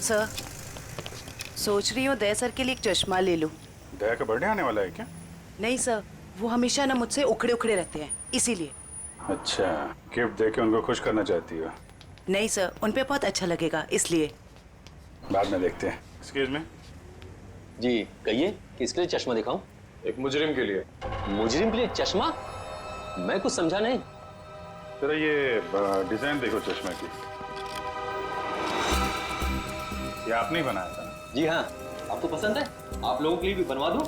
Sir, सोच रही हूँ दया सर के लिए एक चश्मा ले लूँ। दया का बर्थडे आने वाला है क्या? नहीं सर, वो हमेशा ना मुझसे उखड़े उखड़े रहते हैं, इसीलिए। अच्छा, गिफ्ट देके उनको खुश करना चाहती हो? नहीं सर, उन पे बहुत अच्छा लगेगा, इसलिए। बाद में देखते हैं। Excuse me. जी कहिए, किसके लिए चश्मा दिखाऊं? एक मुजरिम के लिए। मुजरिम के लिए चश्मा? मैं कुछ समझा नहीं। जरा ये डिजाइन देखो चश्मे की। ये आपने ही बनाया था? जी हाँ। आपको पसंद है? आप लोगों के लिए भी बनवा दूं?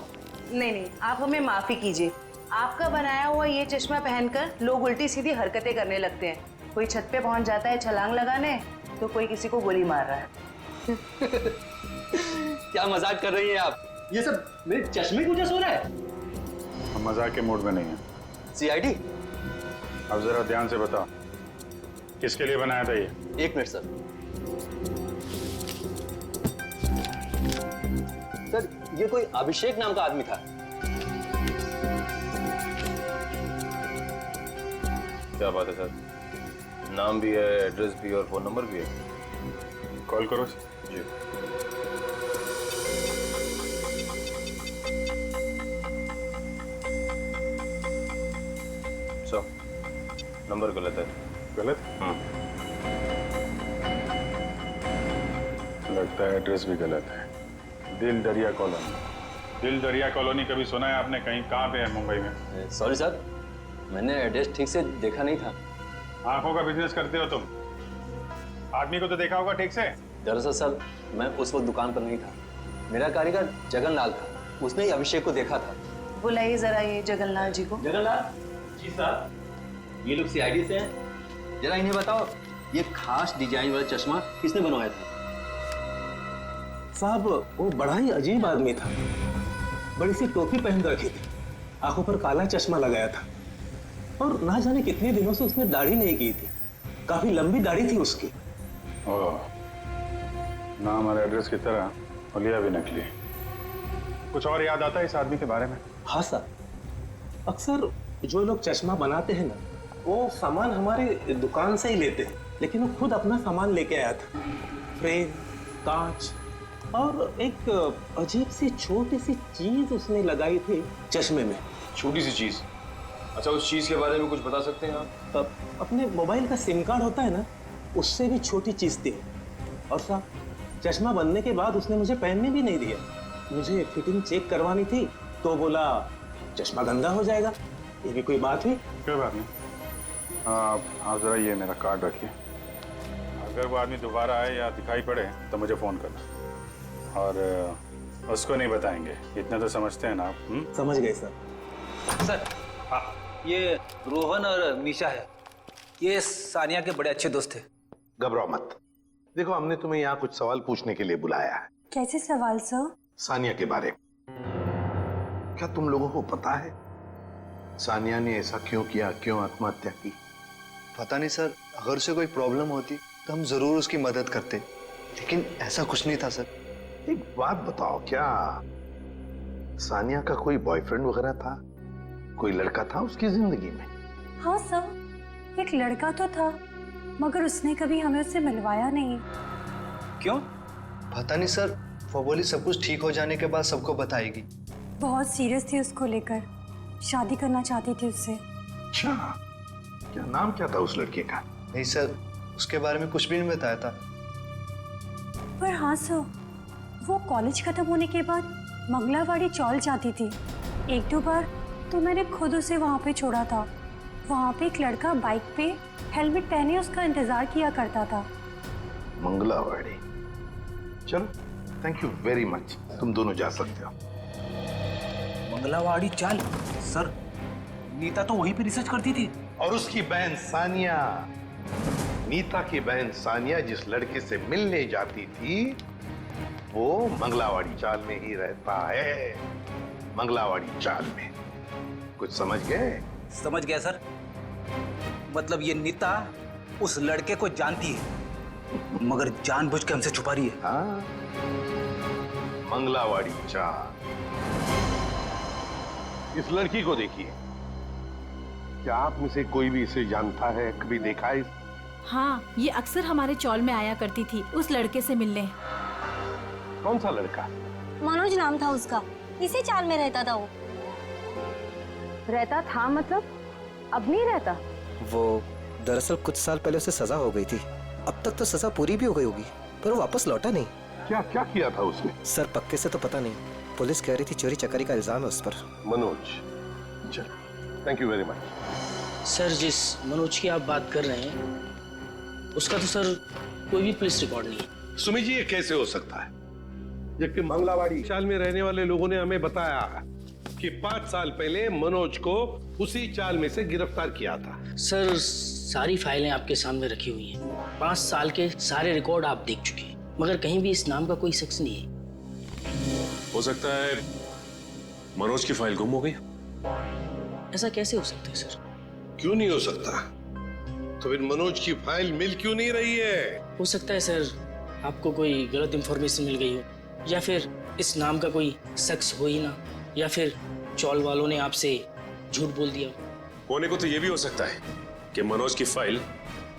नहीं नहीं, आप हमें माफी कीजिए। आपका बनाया हुआ ये चश्मा पहनकर लोग उल्टी सीधी हरकतें करने लगते हैं। कोई छत पे पहुंच जाता है छलांग लगाने, तो कोई किसी को गोली मार रहा है। क्या मजाक कर रही हैं आप? ये सब मेरे चश्मे की वजह से हो रहा है? हम मजाक के मूड में नहीं है। सीआईडी? अब जरा ध्यान से बताओ, किसके लिए बनाया था ये? एक मिनट सर। सर, ये कोई अभिषेक नाम का आदमी था। क्या बात है सर, नाम भी है, एड्रेस भी और फोन नंबर भी है। कॉल करो जी। सर, नंबर गलत है। गलत? लगता है एड्रेस भी गलत है। दिल दरिया कॉलोनी। दिल दरिया कॉलोनी कभी सुना है आपने? कहीं कहाँ पे है मुंबई में? सॉरी सर, मैंने एड्रेस ठीक से देखा नहीं था। आंखों का बिजनेस करते हो तुम? आदमी को तो देखा होगा ठीक से। दरअसल सर, मैं उस वक्त दुकान पर नहीं था। मेरा कारीगर जगनलाल था, उसने ही अभिषेक को देखा था। बुलाइए जरा ये जगन्नाथ जी को। जगनलाल जी साहब, ये लोग सीआईडी से हैं। जरा इन्हें बताओ, ये खास डिजाइन वाला चश्मा किसने बनवाया था? साहब, वो बड़ा ही अजीब आदमी था। बड़ी सी टोपी पहन रखी थी, आंखों पर काला चश्मा लगाया था, और ना जाने कितने दिनों से उसने दाढ़ी नहीं की थी। काफी लंबी दाढ़ी थी उसकी। ओह, नाम और एड्रेस की तरह हुलिया भी नकली। कुछ और याद आता है इस आदमी के बारे में? हाँ सर, अक्सर जो लोग चश्मा बनाते हैं ना, वो सामान हमारे दुकान से ही लेते हैं, लेकिन वो खुद अपना सामान लेके आया था। फ्रेम, कांच और एक अजीब सी छोटी सी चीज उसने लगाई थी चश्मे में। छोटी सी चीज? अच्छा, उस चीज के बारे में कुछ बता सकते हैं आप? अपने मोबाइल का सिम कार्ड होता है ना, उससे भी छोटी चीज थी। और साहब, चश्मा बनने के बाद उसने मुझे पहनने भी नहीं दिया। मुझे फिटिंग चेक करवानी थी तो बोला चश्मा गंदा हो जाएगा। ये भी कोई बात हुई? कोई बात नहीं। आप जरा ये मेरा कार्ड रखिए। अगर वो आदमी दोबारा आए या दिखाई पड़े तो मुझे फोन करना, और उसको नहीं बताएंगे, इतना तो समझते हैं ना आप? समझ गए सर। सर, हाँ, ये रोहन और मीशा है। ये सानिया के बड़े अच्छे दोस्त थे। घबराओ मत। देखो, हमने तुम्हें यहाँ कुछ सवाल पूछने के लिए बुलाया है। कैसे सवाल सर? सानिया के बारे में। क्या तुम लोगों को पता है सानिया ने ऐसा क्यों किया, क्यों आत्महत्या की? पता नहीं सर, अगर उसे कोई प्रॉब्लम होती तो हम जरूर उसकी मदद करते, लेकिन ऐसा कुछ नहीं था सर। एक बात बताओ, क्या सानिया का कोई बॉयफ्रेंड वगैरह था? कोई लड़का था उसकी जिंदगी में? हाँ सर, एक लड़का तो था, मगर उसने कभी हमें उससे मिलवाया नहीं। क्यों? पता नहीं सर, वो बोली सब कुछ ठीक हो जाने के बाद सबको बताएगी। बहुत सीरियस थी उसको लेकर, शादी करना चाहती थी उससे। अच्छा, क्या नाम क्या था उस लड़के का? नहीं सर, उसके बारे में कुछ भी नहीं बताया था। पर हाँ सर, वो कॉलेज खत्म होने के बाद मंगलावाड़ी चौल जाती थी। एक दो बार तो मैंने खुद उसे वहाँ पे छोड़ा था। वहाँ पे एक लड़का बाइक पे हेलमेट पहने उसका इंतजार किया करता था। मंगलावाड़ी? चलो, थैंक यू वेरी मच, तुम दोनों जा सकते हो। मंगलावाड़ी चाल? सर, नीता तो वहीं पे रिसर्च करती थी। और उसकी बहन सानिया, नीता की बहन सानिया जिस लड़के से मिलने जाती थी, वो मंगलावाड़ी चाल में ही रहता है। मंगलावाड़ी चाल में। कुछ समझ गए? समझ गया सर। मतलब ये नीता उस लड़के को जानती है, मगर जानबूझ के हमसे छुपा रही है। हाँ, मंगलावाड़ी चाल। इस लड़की को देखिए, क्या आप में से कोई भी इसे जानता है, कभी देखा है? हाँ, ये अक्सर हमारे चौल में आया करती थी उस लड़के से मिलने। कौन सा लड़का? मनोज नाम था उसका, इसी चाल में रहता था वो। रहता था मतलब अब नहीं रहता? वो दरअसल कुछ साल पहले उसे सजा हो गई थी। अब तक तो सजा पूरी भी हो गई होगी, पर वो वापस लौटा नहीं। क्या क्या किया था उसने? सर पक्के से तो पता नहीं, पुलिस कह रही थी चोरी चकारी का इल्जाम है उस पर। मनोज, चल, thank you very much. Sir जिस मनोज की आप बात कर रहे हैं उसका तो सर कोई भी पुलिस रिकॉर्ड नहीं है। सुमी जी, ये कैसे हो सकता है जबकि मंगलावाड़ी चाल में रहने वाले लोगों ने हमें बताया कि 5 साल पहले मनोज को उसी चाल में से गिरफ्तार किया था। सर सारी फाइलें आपके सामने रखी हुई हैं, 5 साल के सारे रिकॉर्ड आप देख चुके हैं, मगर कहीं भी इस नाम का कोई शख्स नहीं है। हो सकता है मनोज की फाइल गुम हो गई। ऐसा कैसे हो सकता है सर? क्यों नहीं हो सकता? तो फिर मनोज की फाइल मिल क्यों नहीं रही है? हो सकता है सर आपको कोई गलत इंफॉर्मेशन मिल गई हो, या फिर इस नाम का कोई शख्स हो ही ना, या फिर चौल वालों ने आपसे झूठ बोल दिया। होने को तो यह भी हो सकता है कि मनोज की फाइल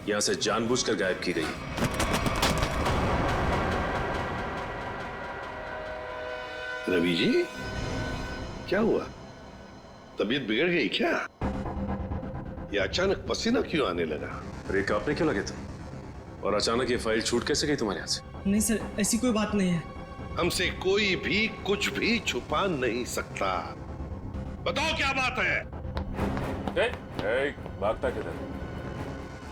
यहां से जानबूझकर गायब की गई। रवि जी, क्या हुआ? तबीयत बिगड़ गई क्या? ये अचानक पसीना क्यों आने लगा? अरे कांपने क्यों लगे तुम? और अचानक ये फाइल छूट कैसे गई तुम्हारे हाथ से? नहीं सर, ऐसी कोई बात नहीं है। हमसे कोई भी कुछ भी छुपा नहीं सकता। बताओ क्या बात है? भागता किधर?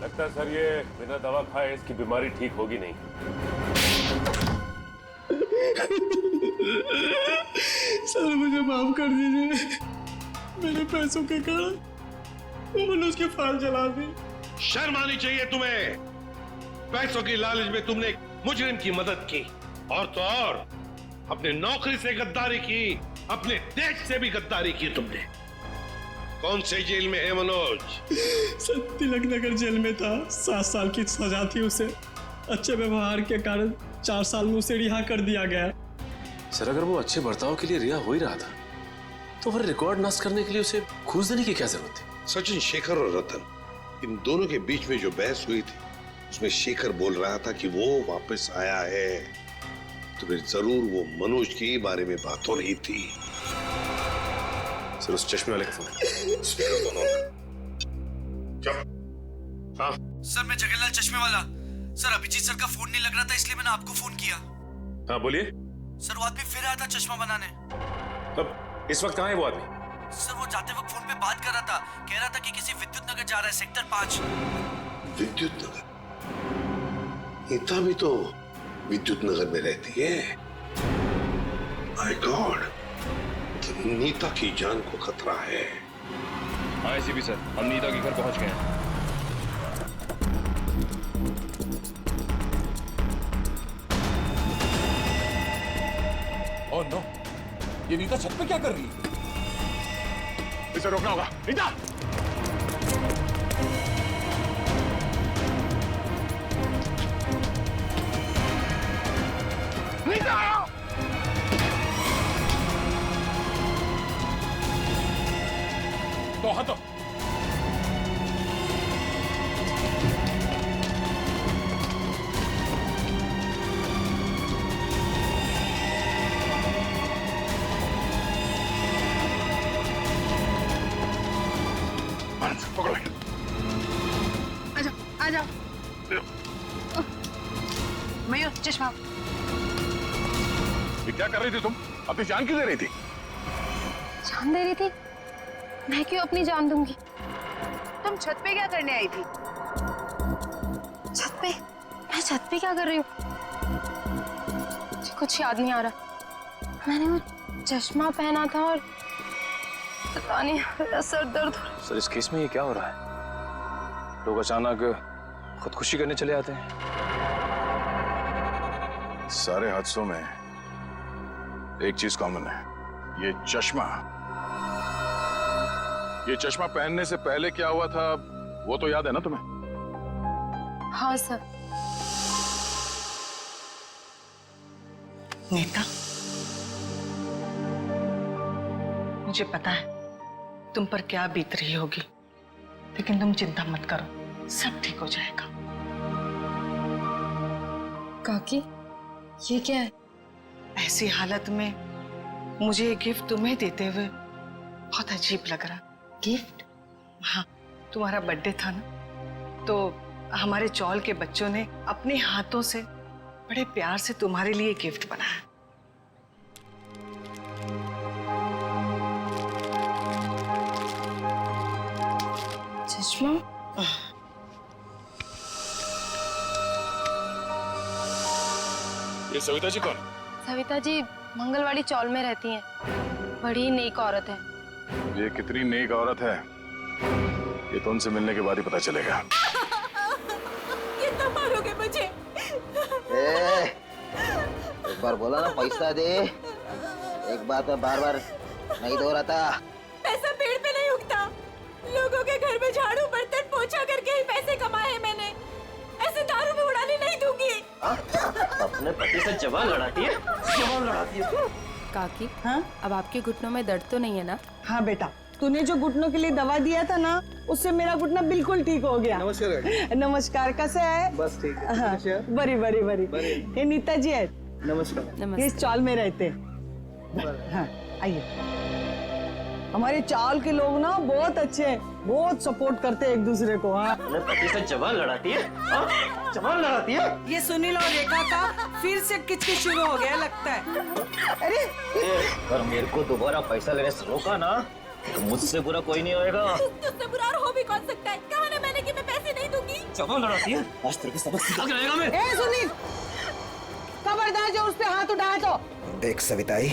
लगता है सर ये बिना दवा खाए इसकी बीमारी ठीक होगी नहीं। सर मुझे माफ कर दीजिए, मेरे पैसों के कारण मनोज की फाइल जला दी। शर्म आनी चाहिए तुम्हें। पैसों की लालच में तुमने मुजरिम की मदद की, और तो और अपने नौकरी से गद्दारी की, अपने देश से भी गद्दारी की तुमने। कौन से जेल में है मनोज? सर तिलक नगर जेल में था, 7 साल की सजा थी उसे। अच्छे व्यवहार के कारण 4 साल में उसे रिहा कर दिया गया। सर अगर वो अच्छे बर्ताव के लिए रिहा हो ही रहा था तो फिर रिकॉर्ड नष्ट करने के लिए उसे घूस देने की क्या जरूरत थी? सचिन, शेखर और रतन, इन दोनों के बीच में जो बहस हुई थी उसमें शेखर बोल रहा था कि वो वापस आया है, तो फिर जरूर वो मनोज के बारे में बात हो रही थी। सर उस चश्मे वाले का फोन है। हाँ सर, मैं जगन्नाथ चश्मे वाला। सर अभिजीत सर का फोन नहीं लग रहा था, इसलिए मैंने आपको फोन किया। हाँ बोलिए। सर वो आदमी फिर आया था चश्मा बनाने। अब इस वक्त कहाँ है वो आदमी? सर वो जाते वक्त फोन पे बात कर रहा था, कह रहा था कि किसी विद्युत नगर जा रहा है, सेक्टर 5। विद्युत नगर? नीता भी तो विद्युत नगर में रहती है। माय गॉड, नीता की जान को खतरा है। हाँ एसीपी सर, हम नीता के घर पहुंच गए हैं। ओह नो, ये नीता छत पे क्या कर रही है? इसे रोकना होगा। नीता! नीता! तो हटो। पकड़ो। आजा, आजा। मयूर, चश्मा। ये क्या कर रही थी तुम? अपनी जान क्यों दे रही थी? जान दे रही थी? मैं क्यों अपनी जान दूंगी? तुम छत पे क्या करने आई थी? छत पे? मैं छत पे क्या कर रही हूँ? मुझे कुछ याद नहीं आ रहा। मैंने वो चश्मा पहना था और पता नहीं, मेरा सर दर्द हो रहा है। सर इस केस में ये क्या हो रहा है? लोग अचानक खुदकुशी करने चले आते हैं। सारे हादसों में एक चीज कॉमन है, ये चश्मा। ये चश्मा पहनने से पहले क्या हुआ था वो तो याद है ना तुम्हें? हाँ सर। नीता, मुझे पता है तुम पर क्या बीत रही होगी, लेकिन तुम चिंता मत करो, सब ठीक हो जाएगा। काकी, ये क्या है? ऐसी हालत में मुझे ये गिफ्ट तुम्हें देते हुए बहुत अजीब लग रहा। गिफ्ट? हाँ, तुम्हारा बर्थडे था ना, तो हमारे चौल के बच्चों ने अपने हाथों से बड़े प्यार से तुम्हारे लिए गिफ्ट बनाया। चश्मा? ये सविता जी कौन? सविता जी मंगलवाड़ी चौल में रहती हैं। बड़ी नेक औरत है। ये कितनी नेक औरत है ये तो उनसे मिलने के बाद ही पता चलेगा। कितना मारोगे मुझे? एक बार बोला ना पैसा दे, एक बात में बार बार नहीं दोहराता। पैसा पेड़ पे नहीं उगता। लोगों के घर में झाड़ू बर्तन पोछा करके ही पैसे कमाए हैं मैंने। ऐसे दारू में उड़ाने नहीं दूंगी। अपने पति से जवान लड़ाती है, जवान लड़ाती है। काकी, हाँ? अब आपके घुटनों में दर्द तो नहीं है ना? हाँ बेटा, तूने जो घुटनों के लिए दवा दिया था ना, उससे मेरा घुटना बिल्कुल ठीक हो गया। नमस्कार। नमस्कार, कैसे है? बस ठीक है। हाँ, बड़ी बड़ी बड़ी। ये नीता जी है। नमस्कार। ये इस चौल में रहते हैं। हाँ, आइए। हमारे चावल के लोग ना बहुत अच्छे हैं, बहुत सपोर्ट करते हैं एक दूसरे को। हाँ, अपने पति से जवान लड़ाती है, जवान लड़ाती है। ये सुनील और रेखा का फिर से किचकिच शुरू हो गया लगता है। अरे अगर मेरे को दोबारा पैसा लेने से रोका ना तो मुझसे बुरा कोई नहीं होएगा। तुझसे बुरा और हो भी कौन सकता है? कहा ना मैंने कि मैं पैसे नहीं दूंगी। जवान लड़ाती है, आज तेरे को सबक सिखा के रहेगा मैं। ए सुनील, खबरदार जो उस पे हाथ उठाया तो। देख सविताई,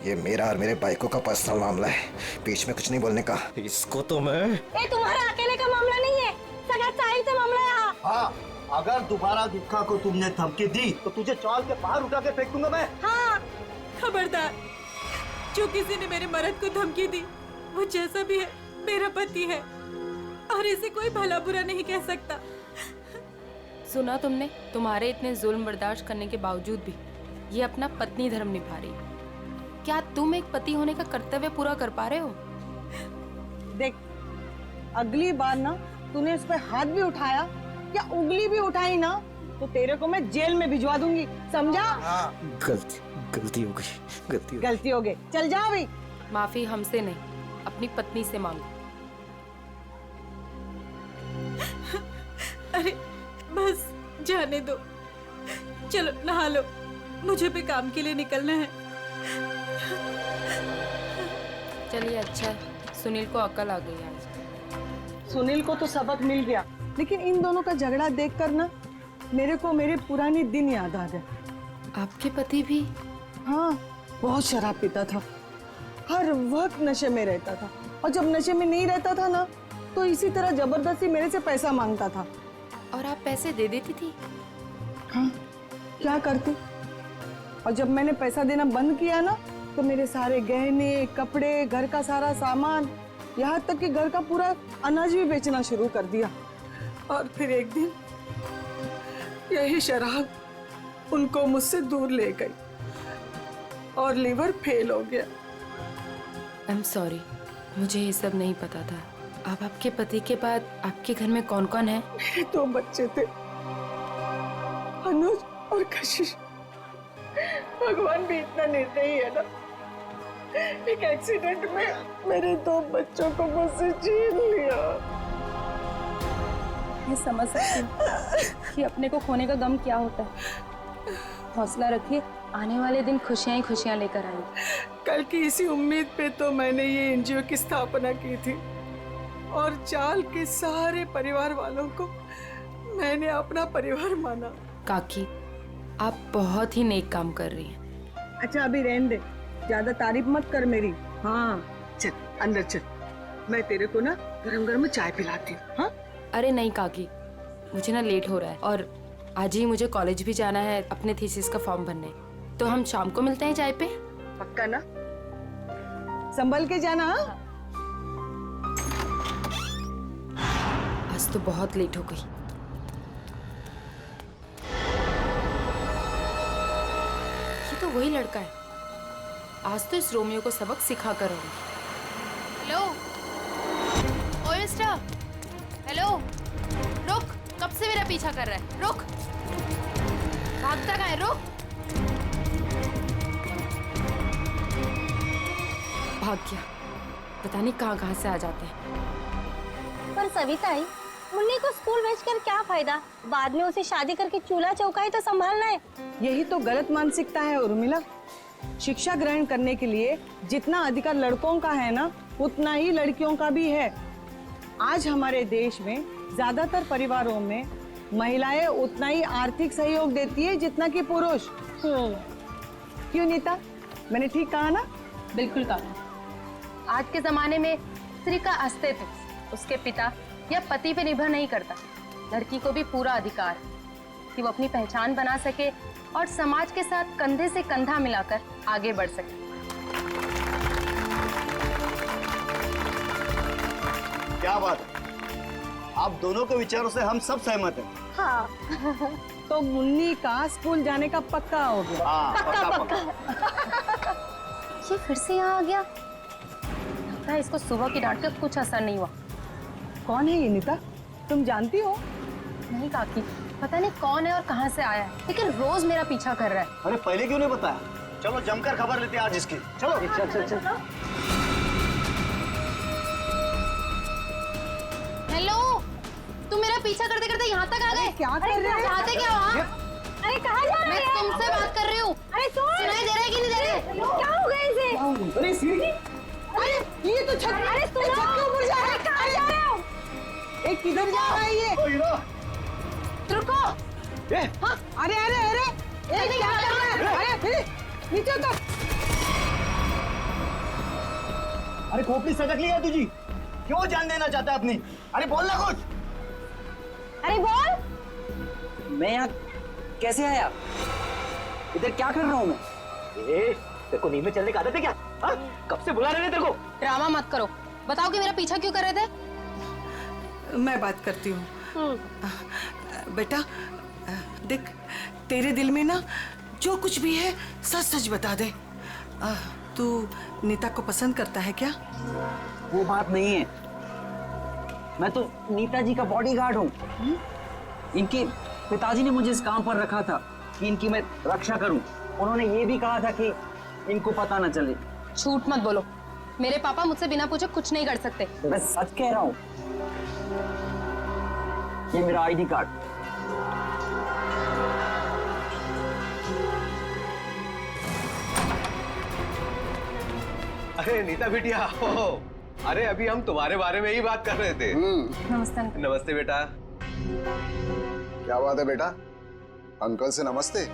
ये मेरा और मेरे बाइकों का पर्सनल मामला है, बीच में कुछ नहीं बोलने का। इसको तो मैं ये तुम्हारा अकेले का मामला नहीं है, सगा साहिल से मामला है। यहाँ हाँ, अगर दोबारा दुखा को तुमने धमकी दी तो तुझे चौल के बाहर उठा के फेंक दूंगा मैं। हाँ, खबरदार, जो किसी ने मेरे मर्द को धमकी दी वो जैसा भी है मेरा पति है और इसे कोई भला बुरा नहीं कह सकता। सुना तुमने? तुम्हारे इतने जुल्म बर्दाश्त करने के बावजूद भी ये अपना पत्नी धर्म निभा रही। क्या तुम एक पति होने का कर्तव्य पूरा कर पा रहे हो? देख, अगली बार ना तूने इस पे हाथ भी उठाया या उंगली भी उठाई ना तो तेरे को मैं जेल में भिजवा दूंगी, समझा? गलती हो गई। गलती हो गई, चल जा अभी। माफी हमसे नहीं, अपनी पत्नी से मांगो। अरे बस जाने दो, चलो नहा लो, मुझे भी काम के लिए निकलना है। चलिए, अच्छा है, सुनील को अकल आ गई आज। सुनील को तो सबक मिल गया, लेकिन इन दोनों का झगड़ा देखकर ना मेरे को मेरे पुराने दिन याद आ गए। आपके पति भी? हाँ, बहुत शराब पीता था, हर वक्त नशे में रहता था, और जब नशे में नहीं रहता था ना तो इसी तरह जबरदस्ती मेरे से पैसा मांगता था। और आप पैसे दे देती थी? हाँ, क्या करती? और जब मैंने पैसा देना बंद किया ना तो मेरे सारे गहने, कपड़े, घर का सारा सामान, यहाँ तक कि घर का पूरा अनाज भी बेचना शुरू कर दिया। और फिर एक दिन यही शराब उनको मुझसे दूर ले गई और लीवर फेल हो गया। आई एम सॉरी, मुझे ये सब नहीं पता था। अब आपके पति के बाद आपके घर में कौन कौन है? मेरे 2 बच्चे थे, अनुज और कशिश। भगवान भी इतना निर्दयी है ना, एक एक्सीडेंट में मेरे 2 बच्चों को मुझसे छीन लिया। मैं समझ सकती हूँ कि अपने को खोने का गम क्या होता है। हौसला रखिए, आने वाले दिन खुशियाँ ही खुशियाँ लेकर आएंगे। कल की इसी उम्मीद पे तो मैंने ये एनजीओ की स्थापना की थी और चाल के सारे परिवार वालों को मैंने अपना परिवार माना। काकी, आप बहुत ही नेक काम कर रही हैं। अच्छा अभी रहने दे, ज्यादा तारीफ मत कर मेरी। हाँ चल अंदर चल, मैं तेरे को ना गरम गरम चाय पिलाती हूँ। हाँ? अरे नहीं काकी, मुझे ना लेट हो रहा है और आज ही मुझे कॉलेज भी जाना है अपने थीसिस का फॉर्म भरने। तो हम शाम को मिलते हैं चाय पे? पक्का ना? संभल के जाना। आज तो बहुत लेट हो गई। ये तो वही लड़का है, आज तो इस रोमियो को सबक सिखा कर आऊंगी। हेलो, ओए मिस्टर, हेलो, रुक, कब से मेरा पीछा कर रहा है? रुक, भागता कहाँ है? रुक। भाग गया। पता नहीं कहाँ कहाँ से आ जाते हैं। पर सविता आई, मुन्नी को स्कूल भेजकर क्या फायदा? बाद में उसे शादी करके चूल्हा चौका ही तो संभालना है। यही तो गलत मानसिकता है उर्मिला। शिक्षा ग्रहण करने के लिए जितना अधिकार लड़कों का है ना, उतना ही लड़कियों का भी है। आज हमारे देश में ज्यादातर परिवारों में महिलाएं उतना ही आर्थिक सहयोग देती है जितना कि पुरुष। क्यों नीता, मैंने ठीक कहा ना? बिल्कुल कहा। आज के जमाने में स्त्री का अस्तित्व उसके पिता या पति पे निर्भर नहीं करता। लड़की को भी पूरा अधिकार है कि वो अपनी पहचान बना सके और समाज के साथ कंधे से कंधा मिलाकर आगे बढ़ सके। क्या बात है, आप दोनों के विचारों से हम सब सहमत हैं। हाँ। तो मुन्नी का स्कूल जाने का पक्का हो गया। पक्का। ये फिर से यहाँ आ गया। लगता है इसको सुबह की डांट का कुछ असर नहीं हुआ। कौन है ये नीता, तुम जानती हो? नहीं काकी, पता नहीं कौन है और कहाँ से आया है, लेकिन रोज मेरा पीछा कर रहा है। अरे पहले क्यों नहीं बताया? चलो जमकर खबर लेते हैं आज इसकी। चलो चल। हेलो, तुम मेरा पीछा करते करते यहाँ तक आ गए? क्या कर रहे हो? चाहते क्या वहाँ? अरे कहाँ जा रहे मैं तुमसे बात कर रही हूँ। अरे सुनाई दे रहा है कि नहीं दे रहा है? क्या हो गया इसे? अरे सीढ़ी, अरे ये तो छत, अरे छत के ऊपर जा रहा है। कहाँ जा रहे हो? एक किधर जा रहा है ये? रुको। हाँ, अरे क्या कर रहा है? अरे नीचे उतर। अरे खोपड़ी सटक लिया तुझी, क्यों जान देना चाहता है अपनी? अरे बोल ना कुछ। अरे बोल। मैं यहाँ कैसे आया? इधर क्या कर रहा हूँ मैं? तेरे को नींद में चलने का आदत है क्या? हाँ? कब से बुला रहे थे तेरे को? ड्रामा मत करो, बताओ कि मेरा पीछा क्यों कर रहे थे? मैं बात करती हूँ। बेटा देख, तेरे दिल में ना जो कुछ भी है सच सच बता दे। तू नीता को पसंद करता है क्या? वो बात नहीं है, मैं तो नीता जी का बॉडीगार्ड हूँ। इनके पिताजी ने मुझे इस काम पर रखा था कि इनकी मैं रक्षा करूं। उन्होंने ये भी कहा था कि इनको पता न चले। झूठ मत बोलो, मेरे पापा मुझसे बिना पूछे कुछ नहीं कर सकते। मैं सच कह रहा हूँ। ये मेरा आईडी कार्ड। अरे नीता बिटिया, अरे अभी हम तुम्हारे बारे में ही बात कर रहे थे। नमस्ते। नमस्ते बेटा। क्या बात है बेटा, अंकल से नमस्ते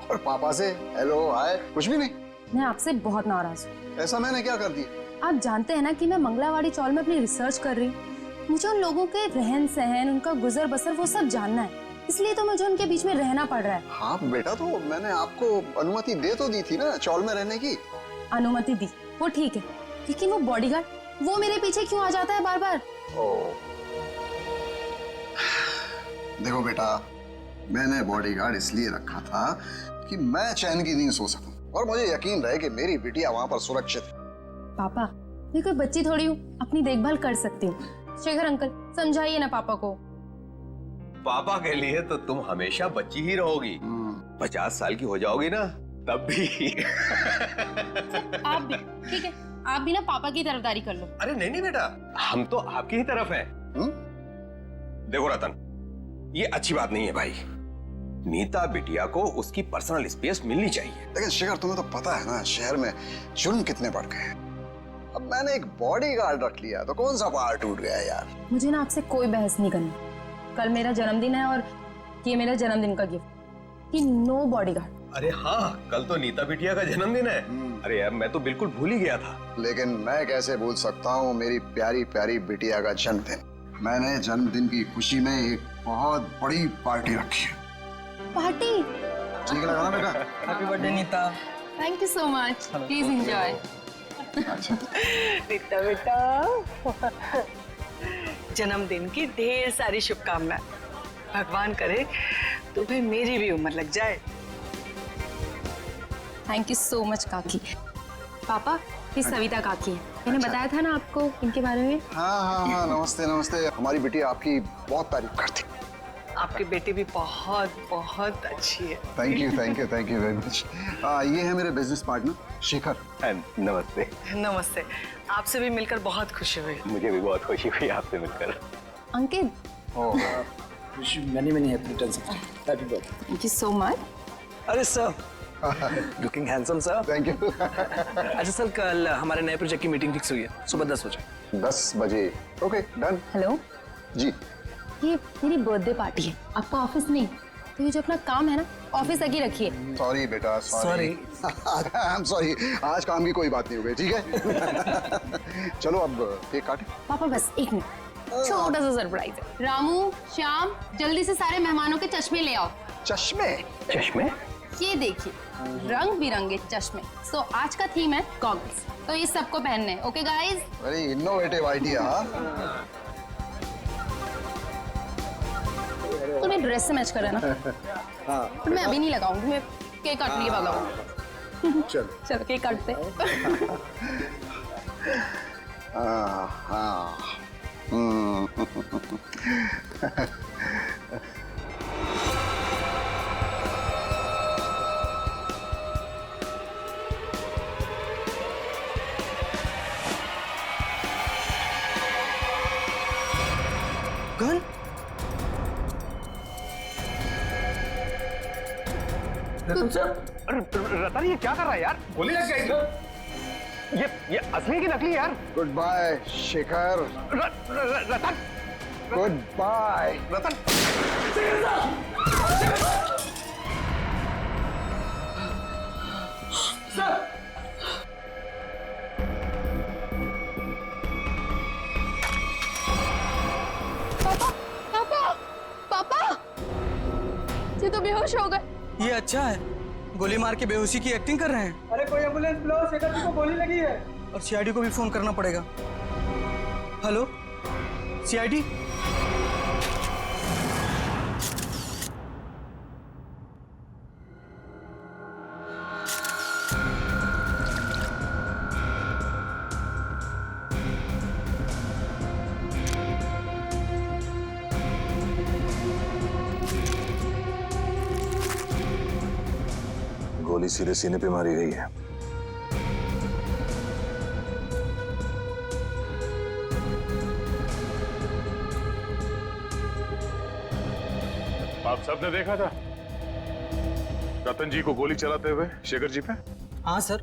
और पापा से हेलो हाय कुछ भी नहीं? मैं आपसे बहुत नाराज हूँ। ऐसा मैंने क्या कर दिया? आप जानते हैं ना कि मैं मंगलावाड़ी चौल में अपनी रिसर्च कर रही हूँ। मुझे उन लोगों के रहन सहन, उनका गुजर बसर वो सब जानना है, इसलिए तो मुझे उनके बीच में रहना पड़ रहा है। हाँ बेटा, तो मैंने आपको अनुमति दे तो दी थी ना चौल में रहने की। अनुमति दी, वो ठीक है, लेकिन वो बॉडीगार्ड वो मेरे पीछे क्यों आ जाता है बार बार? देखो बेटा, मैंने बॉडीगार्ड इसलिए रखा था कि मैं चैन की नींद सो सकूं और मुझे यकीन रहे कि मेरी बिटिया वहां पर सुरक्षित है। पापा, मैं कोई बच्ची थोड़ी हूँ, अपनी देखभाल कर सकती हूँ। शेखर अंकल, समझाइए ना पापा को। पापा के लिए तो तुम हमेशा बच्ची ही रहोगी। 50 साल की हो जाओगी ना तब भी। आप भी ठीक है, आप भी ना पापा की तरफदारी कर लो। अरे नहीं बेटा, हम तो आपकी ही तरफ हैं। देखो रतन, ये अच्छी बात नहीं है भाई। नीता बिटिया को उसकी पर्सनल स्पेस मिलनी चाहिए। लेकिन शेखर, तुम्हें तो पता है ना शहर में जुर्म कितने बढ़ गए हैं। अब मैंने एक बॉडीगार्ड रख लिया तो कौन सा पहाड़ टूट गया यार। मुझे ना आपसे कोई बहस नहीं करनी। कल मेरा जन्मदिन है और ये मेरा जन्मदिन का गिफ्ट कि नो बॉडीगार्ड। अरे हाँ, कल तो नीता बिटिया का जन्मदिन है। अरे यार, मैं तो बिल्कुल भूल ही गया था। लेकिन मैं कैसे भूल सकता हूँ मेरी प्यारी प्यारी बिटिया का जन्मदिन। मैंने जन्मदिन की खुशी में एक बहुत बड़ी पार्टी रखी है। पार्टी? ठीक लगा ना बेटा? Happy birthday Nita. Thank you so much, please enjoy. Nita बेटा, जन्मदिन की ढेर सारी शुभकामनाएं। भगवान करे तुम्हें मेरी भी उम्र लग जाए। थैंक यू सो मच काकी। पापा, ये सविता काकी है, मैंने बताया था ना आपको इनके बारे में। हाँ, नमस्ते नमस्ते। हमारी बिटिया आपकी बहुत तारीफ करती। आपकी बेटी भी बहुत बहुत अच्छी है। Thank you very much. ये है मेरे बिजनेस पार्टनर शेखर। नमस्ते। नमस्ते, आपसे भी मिलकर बहुत खुशी हुई। मुझे भी बहुत खुशी हुई आपसे मिलकर। Ankit, many happy returns of happy birthday. Thank you so much. अरे sir, looking handsome sir. Thank you. अच्छा सर, कल हमारे नए प्रोजेक्ट की मीटिंग फिक्स हुई है सुबह 10 बजे। 10 बजे, ओके डन। हेलो जी, ये मेरी बर्थडे पार्टी है, आपका ऑफिस नहीं, तो ये जो अपना काम है ना ऑफिस तक ही रखिए। सॉरी बेटा, सॉरी। आई एम सॉरी, आज काम की कोई बात नहीं हो गई, ठीक है। चलो अब केक काटें। पापा बस एक मिनट, छोटा सा सरप्राइज है। रामू, श्याम, जल्दी से सारे मेहमानों के चश्मे ले आओ। चश्मे? चश्मे? ये देखिए, रंग बिरंगे चश्मे। सो आज का थीम है गॉगल्स, तो ये सबको पहनने हैं। Okay guys? Very innovative idea. तुम्हें ड्रेस से मैच कर रहा है ना? हाँ। मैं अभी नहीं लगाऊंगी, मैं केक काटने के बाद लगाऊंगी। चलो चलो केक काटते हैं। हाँ। गन? रतन ये क्या कर रहा है यार? गोली लग गई। ये असली की नकली यार? Goodbye Shekhar. Ratan, goodbye Ratan. पापा, ये तो बेहोश हो गए। ये अच्छा है, गोली मार के बेहोशी की एक्टिंग कर रहे हैं। अरे कोई एम्बुलेंस बुलाओ, शेखर जी को गोली लगी है। और सीआईडी को भी फोन करना पड़ेगा। Hello CID? गोली सीधे सीने पे मारी गई है। आप सबने देखा था रतन जी को गोली चलाते हुए शेखर जी पे? हाँ सर,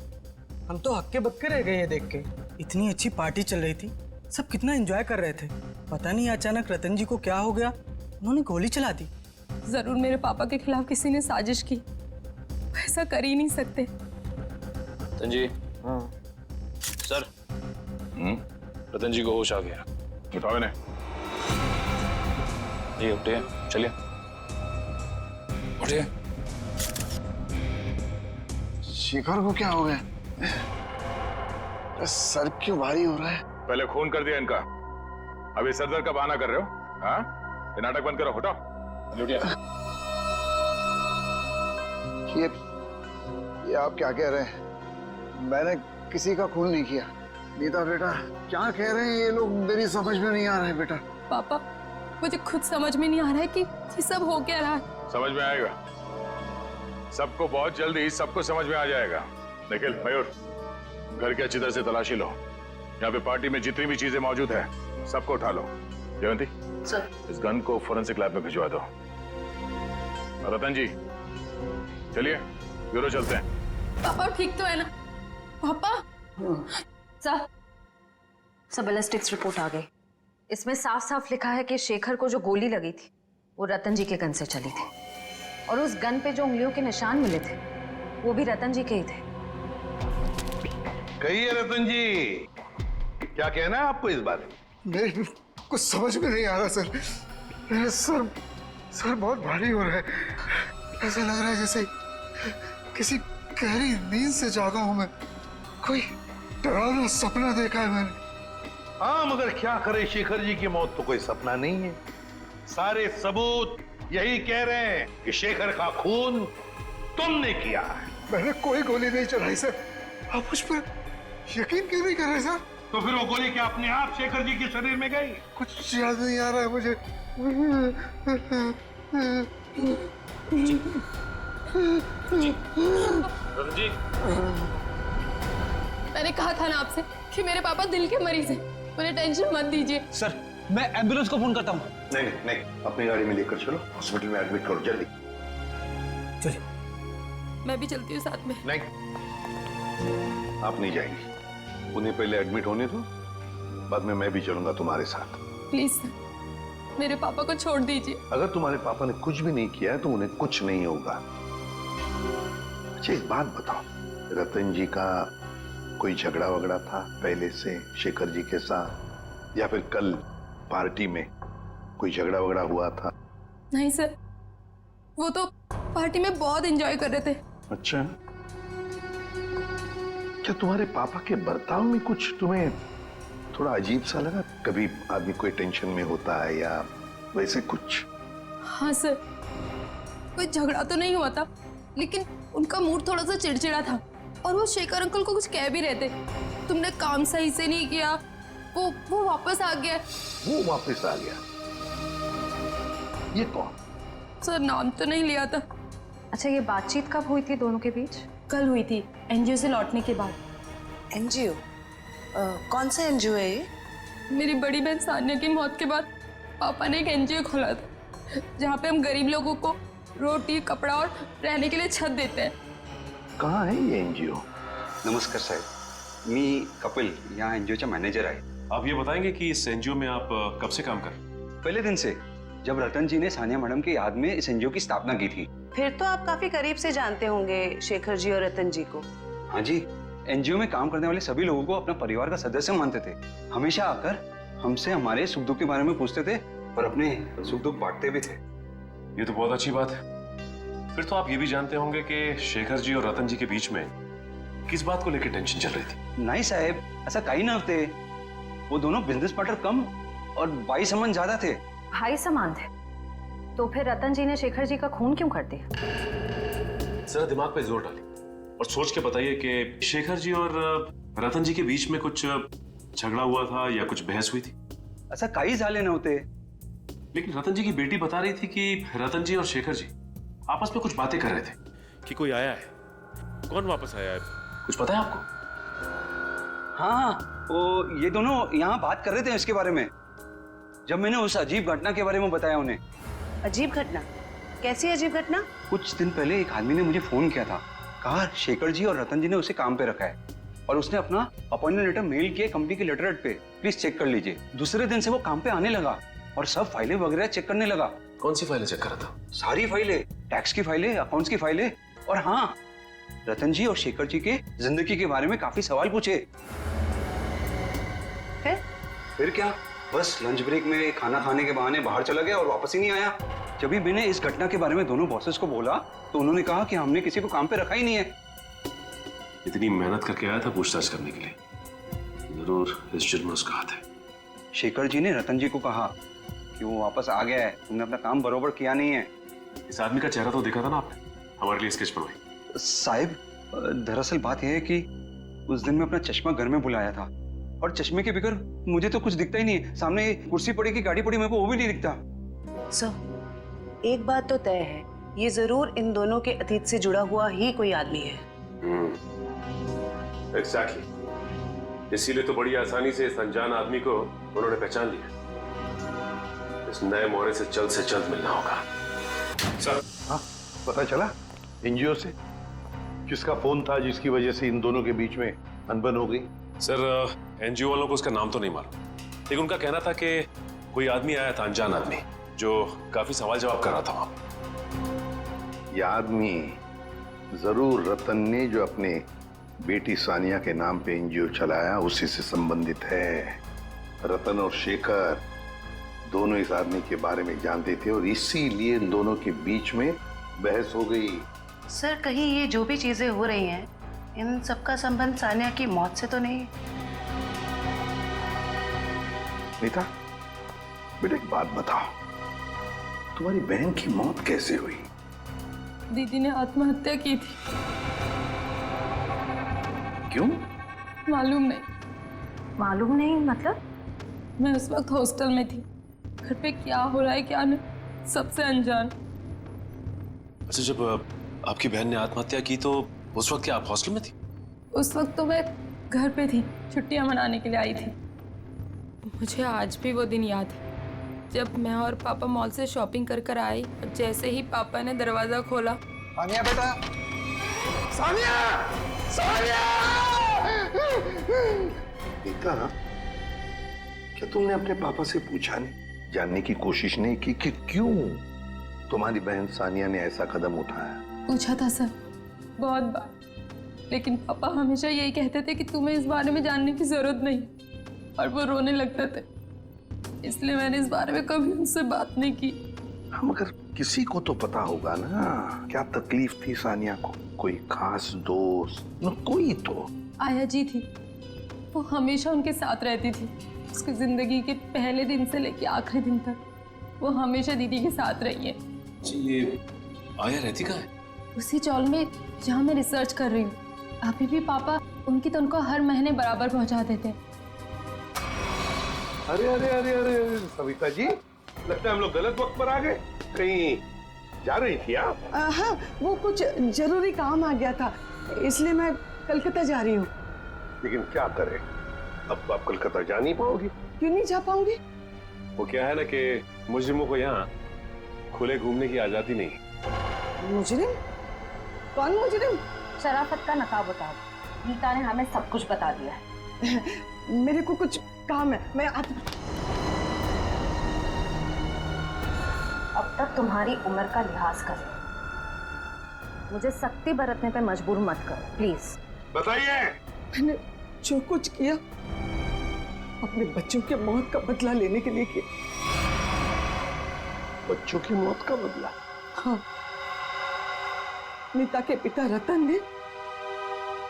हम तो हक्के बक्के रह गए ये देख के। इतनी अच्छी पार्टी चल रही थी, सब कितना एंजॉय कर रहे थे। पता नहीं अचानक रतन जी को क्या हो गया, उन्होंने गोली चला दी। जरूर मेरे पापा के खिलाफ किसी ने साजिश की, ऐसा कर ही नहीं सकते। रतन जी। सर, रतन जी को होश आ गया। उठाओ इन्हें। जी उठिए, चलिए उठिए। शेखर को क्या हो गया? सर क्यों भारी हो रहा है? पहले खून कर दिया इनका, अभी सर दर्द का बहाना कर रहे हो? हाँ, ये नाटक बंद करो, हटाओ। ये आप क्या कह रहे हैं? मैंने किसी का खून नहीं किया। नीता बेटा, क्या कह रहे हैं ये लोग? मेरी समझ में नहीं आ रहा है बेटा। पापा, मुझे खुद समझ में नहीं आ रहा है कि ये सब हो क्या रहा है। समझ में आएगा, सबको बहुत जल्दी सबको समझ में आ जाएगा। निखिल, मयूर, घर की अच्छी तरह से तलाशी लो। यहाँ पे पार्टी में जितनी भी चीजें मौजूद है सबको उठा लो। जयंती सर, इस गन को फोरेंसिक लैब में भिजवा दो। रतन जी चलिए ब्यूरो चलते हैं। पापा ठीक तो है ना? पापा सर, सब बैलिस्टिक्स रिपोर्ट आ गई। इसमें साफ साफ लिखा है कि शेखर को जो गोली लगी थी वो रतन जी के गन से चली थी, और उस गन पे जो उंगलियों के निशान मिले थे वो भी रतन जी के ही थे। कहिए रतन जी, क्या कहना है आपको इस बारे में? मेरे कुछ समझ में नहीं आ रहा सर। मेरा सर बहुत भारी हो रहा है। ऐसा लग रहा है जैसे किसी गहरी नींद से जागा हूं मैं। कोई डरावना सपना देखा है मैंने। हाँ, मगर क्या करे, शेखर जी की मौत तो कोई सपना नहीं है। सारे सबूत यही कह रहे हैं कि शेखर का खून तुमने किया है। मैंने कोई गोली नहीं चलाई सर। आप मुझ पर यकीन क्यों नहीं कर रहे सर? तो फिर वो गोली क्या अपने आप शेखर जी के शरीर में गई? कुछ याद नहीं आ रहा है मुझे। रतन जी, मैंने कहा था ना आपसे कि मेरे पापा दिल के मरीज हैं, उन्हें टेंशन मत दीजिए। सर मैं एम्बुलेंस को फोन करता हूँ। नहीं नहीं नहीं, अपनी गाड़ी में लेकर चलो, हॉस्पिटल में एडमिट करो जल्दी। चलिए। मैं भी चलती हूँ साथ में। नहीं, आप नहीं जाएंगी, उन्हें पहले एडमिट होने दो, बाद में मैं भी चलूंगा तुम्हारे साथ। प्लीज सर, मेरे पापा को छोड़ दीजिए। अगर तुम्हारे पापा ने कुछ भी नहीं किया है तो उन्हें कुछ नहीं होगा। अच्छा एक बात बताओ, रतन जी का कोई झगड़ा वगड़ा था पहले से शेखर जी के साथ, या फिर कल पार्टी में कोई झगड़ा वगड़ा हुआ था? नहीं सर, वो तो पार्टी में बहुत एंजॉय कर रहे थे। अच्छा, क्या तुम्हारे पापा के बर्ताव में कुछ तुम्हें थोड़ा अजीब सा लगा? कभी आदमी कोई टेंशन में होता है या वैसे कुछ? हाँ सर, कोई झगड़ा तो नहीं हुआ था, लेकिन उनका मूड थोड़ा सा चिड़चिड़ा था और वो शेखर अंकल को कुछ कह भी रहे थे। तुमने काम सही से नहीं किया, वो वापस आ गया। वो वापस आ गया? ये कौन? सर नाम तो नहीं लिया था। अच्छा, ये बातचीत कब हुई थी दोनों के बीच? कल हुई थी, एनजीओ से लौटने के बाद। एनजीओ? कौन सा एनजीओ है ये? मेरी बड़ी बहन सानिया की मौत के बाद पापा ने एक एनजीओ खोला था, जहाँ पे हम गरीब लोगों को रोटी, कपड़ा और रहने के लिए छत देते हैं। कहाँ है ये एनजीओ? नमस्कार साहेब, मी कपिल, यहाँ एनजीओ मॅनेजर आहे। आप ये बताएंगे कि इस एनजीओ में आप कब से काम कर रहे हैं? पहले दिन से, जब रतन जी ने सानिया मैडम की याद में इस एनजीओ की स्थापना की थी। फिर तो आप काफी करीब से जानते होंगे शेखर जी और रतन जी को। हाँ जी, एनजीओ में काम करने वाले सभी लोगों को अपना परिवार का सदस्य मानते थे। हमेशा आकर हमसे हमारे सुख दुख के बारे में पूछते थे और अपने सुख दुख बांटते भी थे। ये तो बहुत अच्छी बात है। फिर तो आप ये भी जानते होंगे कि शेखर जी और रतन जी के बीच में किस बात को लेकर टेंशन चल रही थी? नहीं साहब, ऐसा कहीं ना थे। वो दोनों बिजनेस पार्टनर कम और भाई समान ज्यादा थे। भाई समान थे? तो फिर रतन जी ने शेखर जी का खून क्यों कर दिया? जरा दिमाग पे जोर डालिए और सोच के बताइए कि शेखर जी और रतन जी के बीच में कुछ झगड़ा हुआ था या कुछ बहस हुई थी? ऐसा कई झाले नव्हते। लेकिन रतन जी की बेटी बता रही थी कि रतन जी और शेखर जी आपस में कुछ बातें कर रहे थे कि कोई आया है। कौन वापस आया है, कुछ पता है आपको? हाँ, वो ये दोनों यहाँ बात कर रहे थे इसके बारे में, जब मैंने उस अजीब घटना के बारे में बताया उन्हें। अजीब घटना? कैसी अजीब घटना? कुछ दिन पहले एक आदमी ने मुझे फोन किया था, कहा शेखर जी और रतन जी ने उसे काम पे रखा है और उसने अपना अपॉइंटमेंट लेटर मेल किया कंपनी के लेटर पे, प्लीज चेक कर लीजिए। दूसरे दिन से वो काम पे आने लगा और सब फाइलें वगैरह चेक करने लगा। कौन सी फाइलें चेक कर रहा था? सारी फाइलें, टैक्स की फाइलें, अकाउंट्स की फाइलें, और हाँ, रतन जी और शेखर जी के जिंदगी के बारे में काफी सवाल पूछे। फिर क्या, बस लंच ब्रेक में खाना खाने के बहाने बाहर चला गया और वापस ही नहीं आया। जब भी मैंने इस घटना के बारे में दोनों बॉसेस को बोला तो उन्होंने कहा कि हमने किसी को काम पे रखा ही नहीं है। इतनी मेहनत करके आया था पूछताछ करने के लिए, जरूर इस जुर्म में उसका हाथ है। शेखर जी ने रतन जी को कहा कि वो वापस आ गया है, तुमने अपना काम बरोबर किया नहीं है। इस आदमी का चेहरा तो देखा था ना आपने, हमारे लिए स्केच बनवाई। साहिब, दरअसल बात यह है कि उस दिन मैं अपना चश्मा घर में भुलाया था और चश्मे के बगैर मुझे तो कुछ दिखता ही नहीं है। सामने कुर्सी पड़ी की गाड़ी पड़ी, मेरे को वो भी नहीं दिखता। सर एक बात तो तय है, ये जरूर इन दोनों के अतीत से जुड़ा हुआ ही कोई आदमी है। एग्जैक्टली, इसीलिए तो बड़ी आसानी से इस अनजान आदमी को उन्होंने पहचान लिया। इस नए मोहरे से जल्द मिलना होगा। सर, हाँ, पता चला एनजीओ से किसका फोन था जिसकी वजह से इन दोनों के बीच में अनबन हो गई? सर, एनजीओ वालों को उसका नाम तो नहीं मालूम, लेकिन उनका कहना था कि कोई आदमी आया था, अनजान आदमी, जो काफी सवाल जवाब कर रहा था वहां पे। यह आदमी जरूर रतन ने जो अपने बेटी सानिया के नाम पे एनजीओ चलाया उसी से संबंधित है। रतन और शेखर दोनों इस आदमी के बारे में जानते थे और इसीलिए इन दोनों के बीच में बहस हो गई। सर कहीं ये जो भी चीजें हो रही हैं, इन सबका संबंध सानिया की मौत से तो नहीं? नीता, बेटा एक बात बताओ, तुम्हारी बहन की मौत कैसे हुई? दीदी ने आत्महत्या की थी। क्यों? मालूम नहीं। मालूम नहीं मतलब? मैं उस वक्त हॉस्टल में थी, घर पे क्या हो रहा है क्या नहीं, सबसे अनजान। अच्छा, जब आपकी बहन ने आत्महत्या की तो उस वक्त क्या आप हॉस्टल में थी? उस वक्त तो मैं घर पे थी, छुट्टियां मनाने के लिए आई थी। मुझे आज भी वो दिन याद है जब मैं और पापा मॉल से शॉपिंग कर कर आए और जैसे ही पापा ने दरवाजा खोला। सानिया बेटा, सानिया, सानिया! नीता, क्या तुमने अपने पापा से पूछा नहीं, जानने की कोशिश नहीं की कि क्यों तुम्हारी बहन सानिया ने ऐसा कदम उठाया? पूछा था सर, बहुत बार, लेकिन पापा हमेशा यही कहते थे कि तुम्हें इस बारे में जानने की जरूरत नहीं, और वो रोने लगते थे। इसलिए मैंने इस बारे में कभी उनसे बात नहीं की। हम अगर किसी को तो पता होगा ना क्या तकलीफ थी सानिया को, कोई खास दोस्त न कोई तो। आया जी थी, वो हमेशा उनके साथ रहती थी। उसकी जिंदगी के पहले दिन से लेके आखिरी दिन तक वो हमेशा दीदी के साथ रही है। ये आया रहती कहाँ है? उसी चौल में जहाँ मैं रिसर्च कर रही हूँ। अभी भी पापा उनकी तो उनको हर महीने बराबर पहुँचा देते हैं। अरे अरे अरे अरे सविता जी, लगता है हम लोग गलत वक्त पर आ गए। कहीं जा रही थी आप? हाँ, वो कुछ जरूरी काम आ गया था, इसलिए मैं कलकत्ता जा रही हूँ। लेकिन क्या करें, अब आप कलकत्ता जा नहीं पाओगी। क्यों नहीं जा पाऊंगी? वो क्या है ना कि मुजरिमों को यहाँ खुले घूमने की आजादी नहीं। मुजरिम? कौन मुजरिम? शराफत का नकाब उतार, नीता ने हमें सब कुछ बता दिया है। मेरे को कुछ काम है, मैं आती। अब तक तुम्हारी उम्र का लिहाज करें, मुझे सख्ती बरतने पे मजबूर मत करो प्लीज। बताइए। मैंने जो कुछ किया अपने बच्चों के मौत का बदला लेने के लिए किया। बच्चों की मौत का बदला? हाँ, नीता के पिता रतन ने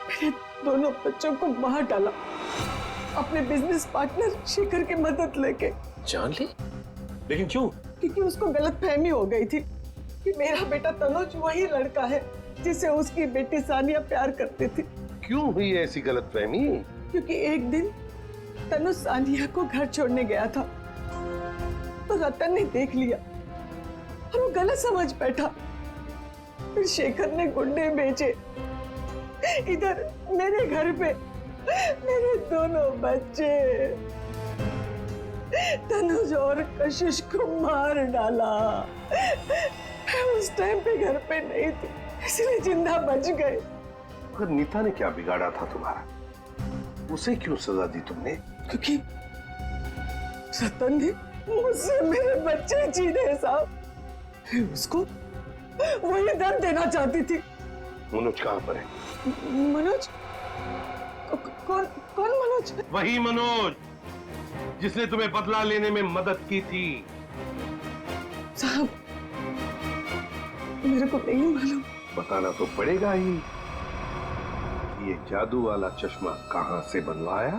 मेरे दोनों बच्चों को मार डाला, अपने बिजनेस पार्टनर शेखर की मदद लेके। जान ली? लेकिन क्यों? क्योंकि उसको गलतफहमी हो गई थी कि मेरा बेटा तनुज वही लड़का है जिसे उसकी बेटी सानिया प्यार करती थी। क्यों हुई ऐसी गलतफहमी? क्योंकि एक दिन तनुज सानिया को घर छोड़ने गया था तो रतन ने देख लिया और वो गलत समझ बैठा। फिर शेखर ने गुंडे भेजे इधर मेरे घर पे, मेरे दोनों बच्चे तनुज और कशिश को मार डाला। मैं उस टाइम पे घर पे नहीं थी, इसलिए जिंदा बच गए। पर नीता ने क्या बिगाड़ा था तुम्हारा? उसे क्यों सजा दी तुमने? क्योंकि रतन ने मुझसे मेरे बच्चे छीने साहब। उसको वही दर्द देना चाहती थी। मनोज कहाँ पर है? मनोज? कौन मनोज? वही मनोज जिसने तुम्हें बदला लेने में मदद की थी। साहब, मेरे को नहीं मालूम। बताना तो पड़ेगा ही। ये जादू वाला चश्मा कहाँ से बनवाया?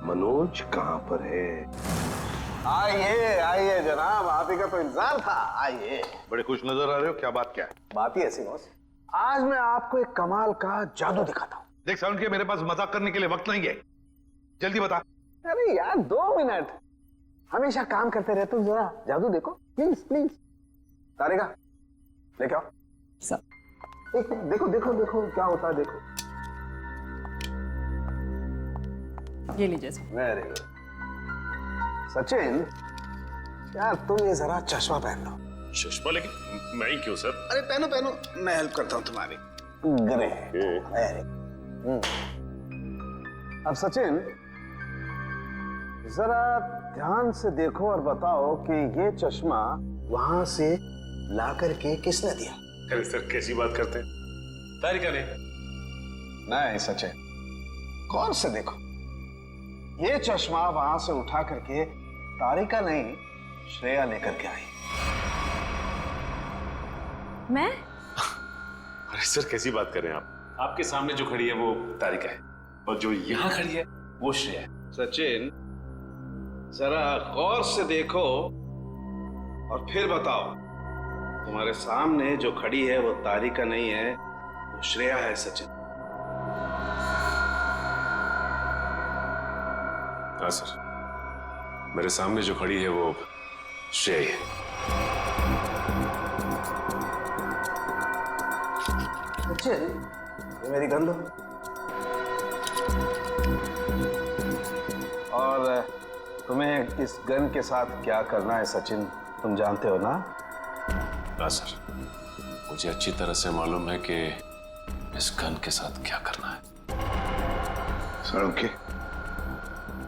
मनोज कहाँ पर है? आइए आइए जनाब, आप ही का तो इंतजार था। आइए। बड़े खुश नजर आ रहे हो, क्या बात क्या है? बात ही ऐसी बॉस, आज मैं आपको एक कमाल का जादू दिखाता हूँ। देख साउंड के मेरे पास मजाक करने के लिए वक्त नहीं है, जल्दी बता। अरे यार 2 मिनट, हमेशा काम करते रहते हो, जरा जादू देखो प्लीज प्लीज। तारिका लेके आओ। देखो देखो देखो क्या होता है, देखो। ये लीजिए। Very good. सचिन यार तुम ये जरा चश्मा पहन लो। चश्मा? लेकिन मैं ही क्यों सर? अरे पहनो पहनो, मैं हेल्प करता हूँ तुम्हारी। अब सचिन जरा ध्यान से देखो और बताओ कि ये चश्मा वहां से ला करके किसने दिया? अरे सर कैसी बात करते हैं? तारिका ने। नहीं सचिन, कौन से देखो, ये चश्मा वहां से उठा करके तारिका नहीं श्रेया लेकर के आई। मैं? अरे सर कैसी बात कर रहे हैं आप? आपके सामने जो खड़ी है वो तारिका है और जो यहाँ खड़ी है वो श्रेया है। सचिन जरा गौर से देखो और फिर बताओ। तुम्हारे सामने जो खड़ी है वो तारिका नहीं है, वो श्रेया है। सचिन। हाँ सर, मेरे सामने जो खड़ी है वो श्रेया है। सचिन, ये मेरी गन दो। और तुम्हें इस गन के साथ क्या करना है सचिन, तुम जानते हो ना? हाँ सर, मुझे अच्छी तरह से मालूम है कि इस गन के साथ क्या करना है। सड़के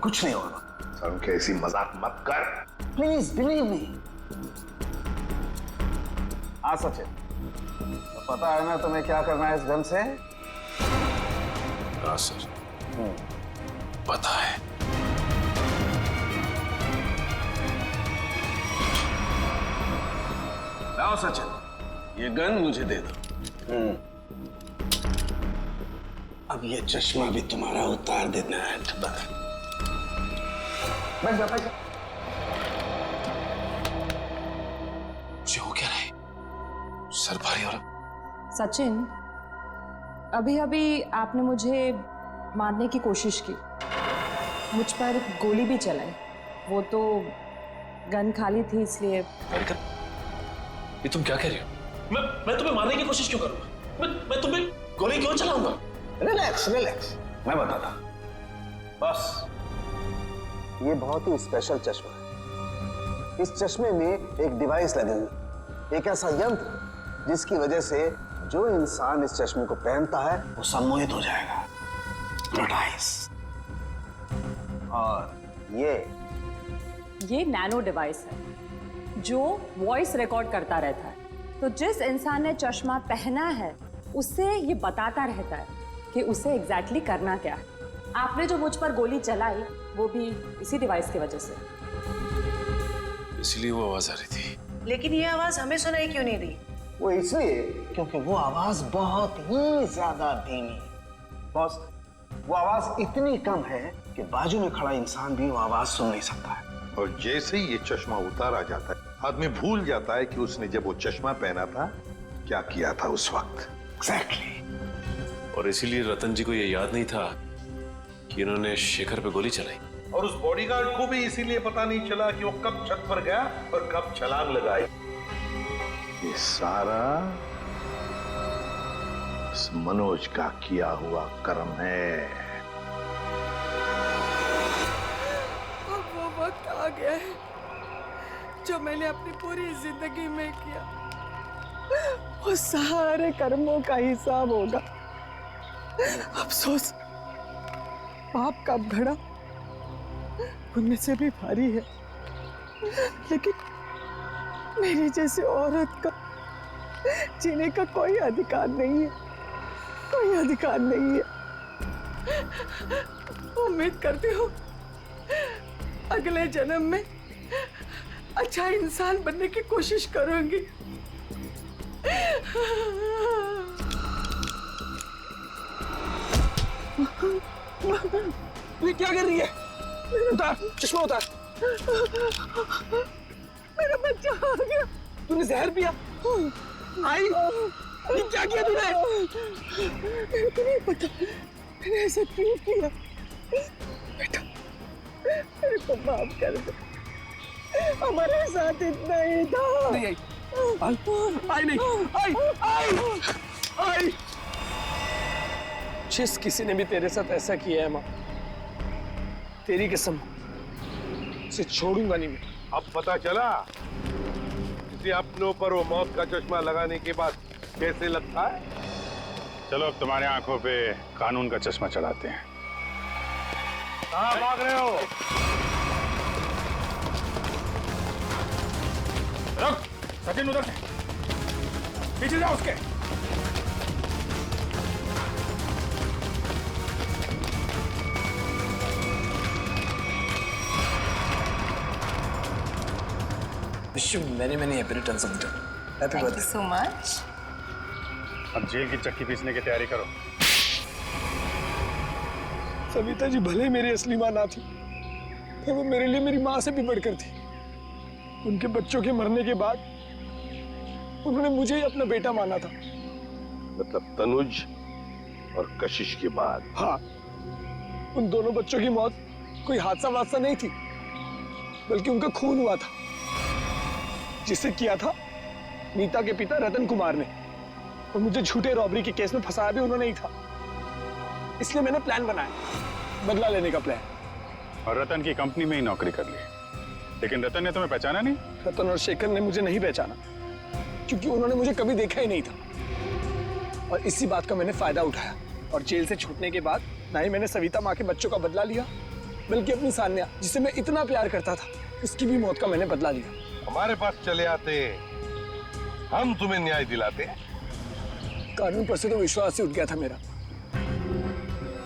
कुछ नहीं होगा। सड़के ऐसी मजाक मत कर। Please believe me. हाँ सचिन, तो पता है ना तुम्हें क्या करना है इस गन से? हाँ सर, पता है। लाओ सचिन, ये गन मुझे दे दो। अब ये चश्मा भी तुम्हारा उतार देना है। बस जा, जो क्या रहे, सर भारी हो रहा। सचिन, अभी अभी आपने मुझे मारने की कोशिश की, मुझ पर गोली भी चलाई। वो तो गन खाली थी इसलिए। ये तुम क्या कह रही हो? मैं तुम्हें मारने की कोशिश क्यों करूंगा? मैं तुम्हें गोली क्यों चलाऊंगा? रिलैक्स रिलैक्स, मैं बताता। बस ये बहुत ही स्पेशल चश्मा है। इस चश्मे में एक डिवाइस लगी हुई, एक ऐसा यंत्र जिसकी वजह से जो इंसान इस चश्मे को पहनता है वो सम्मोहित हो जाएगा, हिप्नोटाइज। और ये नैनो डिवाइस है जो वॉइस रिकॉर्ड करता रहता है। तो जिस इंसान ने चश्मा पहना है उससे ये बताता रहता है कि उसे एग्जैक्टली करना क्या है। आपने जो मुझ पर गोली चलाई वो भी इसी डिवाइस की वजह से। इसलिए वो आवाज आ रही थी। लेकिन ये आवाज हमें सुनाई क्यों नहीं दी? वो इसलिए क्योंकि वो आवाज बहुत ही ज्यादा धीमी है। बॉस, वो आवाज इतनी कम है कि बाजू में खड़ा इंसान भी वो आवाज सुन नहीं सकता है। और जैसे ही ये चश्मा उतारा जाता है, आदमी भूल जाता है कि उसने जब वो चश्मा पहना था क्या किया था उस वक्त। एग्जैक्टली। और इसीलिए रतन जी को ये याद नहीं था कि इन्होंने शेखर पे गोली चलाई। और उस बॉडीगार्ड को भी इसीलिए पता नहीं चला कि वो कब छत पर गया और कब छलांग लगाई। ये सारा इस मनोज का किया हुआ कर्म है। अब वो वक्त आ गया है जो मैंने अपनी पूरी जिंदगी में किया, वो सारे कर्मों का हिसाब होगा। अफसोस, पाप का घड़ा पुण्य से भी भारी है, लेकिन मेरी जैसी औरत का जीने का कोई अधिकार नहीं है, कोई अधिकार नहीं है। उम्मीद करती हूँ अगले जन्म में अच्छा इंसान बनने की कोशिश करूंगी। ये क्या कर रही है? उतार चश्मा, उतार। मेरा बच्चा आ गया। तूने जहर पिया? आई, ये क्या किया तूने? मेरे को नहीं पता मैंने ऐसा क्यों किया। बेटा, मेरे को माफ कर दे, हमारे साथ इतना ही था। नहीं आई, आई नहीं, आई। जिस किसी ने भी तेरे साथ ऐसा किया है माँ, तेरी कसम उसे छोड़ूंगा नहीं मैं। अब पता चला किसी अपनों पर वो मौत का चश्मा लगाने के बाद कैसे लगता है। चलो अब तुम्हारे आंखों पे कानून का चश्मा चलाते हैं। कहाँ भाग रहे हो? रुक, सचिन उधर से पीछे जाओ उसके। Wish you many happy returns of the day. Happy birthday. so much. अब जेल की चक्की पीसने की तैयारी करो। सविता जी भले मेरी असली माँ ना थी, पर वो मेरे लिए मेरी माँ से भी बढ़कर थी। उनके बच्चों के मरने के बाद उन्होंने मुझे ही अपना बेटा माना था। मतलब तनुज और कशिश के बाद? हाँ, उन दोनों बच्चों की मौत कोई हादसा वादसा नहीं थी, बल्कि उनका खून हुआ था, जिसे किया था नीता के पिता रतन कुमार ने। और मुझे झूठे रॉबरी के केस में फंसाया भी उन्होंने ही था। इसलिए मैंने प्लान बनाया, बदला लेने का प्लान। और रतन की कंपनी में ही नौकरी कर ली, लेकिन रतन ने तुम्हें पहचाना नहीं? रतन और शेखर ने मुझे नहीं पहचाना, क्योंकि उन्होंने मुझे कभी देखा ही नहीं था। और इसी बात का मैंने फायदा उठाया, और जेल से छूटने के बाद ना ही मैंने सविता माँ के बच्चों का बदला लिया, बल्कि अपनी सान्या, जिसे मैं इतना प्यार करता था, उसकी भी मौत का मैंने बदला लिया। हमारे पास चले आते, हम तुम्हें न्याय दिलाते। कानून पर से तो विश्वास ही उठ गया था मेरा,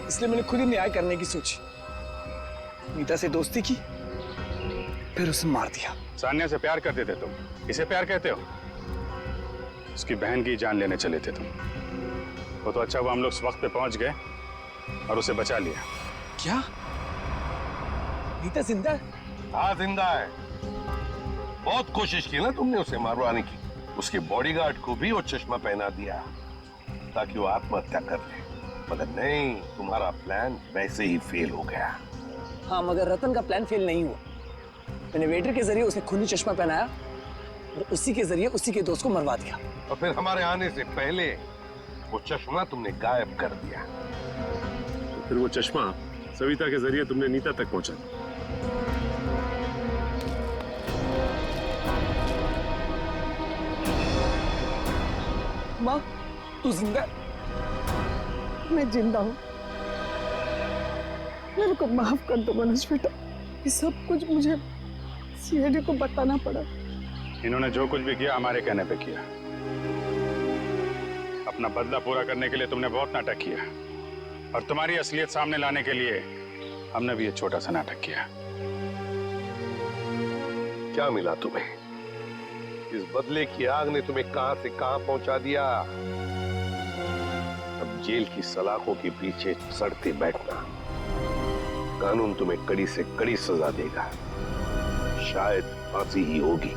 इसलिए मैंने खुद ही न्याय करने की सोची। नीता से दोस्ती की, फिर उसे मार दिया। सान्या से प्यार करते थे तुम, इसे प्यार कहते हो? उसकी बहन की जान लेने चले थे तुम। वो तो अच्छा हुआ हम लोग इस वक्त पे पहुंच गए और उसे बचा लिया। क्या नीता जिंदा है? हाँ जिंदा है। बहुत कोशिश की ना तुमने उसे मारवाने की। उसके बॉडीगार्ड को भी वो चश्मा पहना दिया ताकि वो आत्महत्या कर ले, मगर नहीं, तुम्हारा प्लान वैसे ही फेल हो गया। हाँ, मगर रतन का प्लान फेल नहीं हुआ। मैंने वेटर के जरिए उसे खूनी चश्मा पहनाया और उसी के जरिए उसी के दोस्त को मरवा दिया। और फिर हमारे आने से पहले वो चश्मा तुमने गायब कर दिया। तो फिर वो चश्मा सविता के जरिए तुमने नीता तक पहुंचा। माँ, तू जिंदा? मैं जिंदा हूँ। मेरे को माफ कर दो मनोज बेटा, ये सब कुछ मुझे सीआईडी को बताना पड़ा। इन्होंने जो कुछ भी किया हमारे कहने पे किया। अपना बदला पूरा करने के लिए तुमने बहुत नाटक किया, और तुम्हारी असलियत सामने लाने के लिए हमने भी ये छोटा सा नाटक किया। क्या मिला तुम्हें? इस बदले की आग ने तुम्हें कहां से कहां पहुंचा दिया। अब जेल की सलाखों के पीछे सड़ते बैठना। कानून तुम्हें कड़ी से कड़ी सजा देगा, शायद फांसी ही होगी।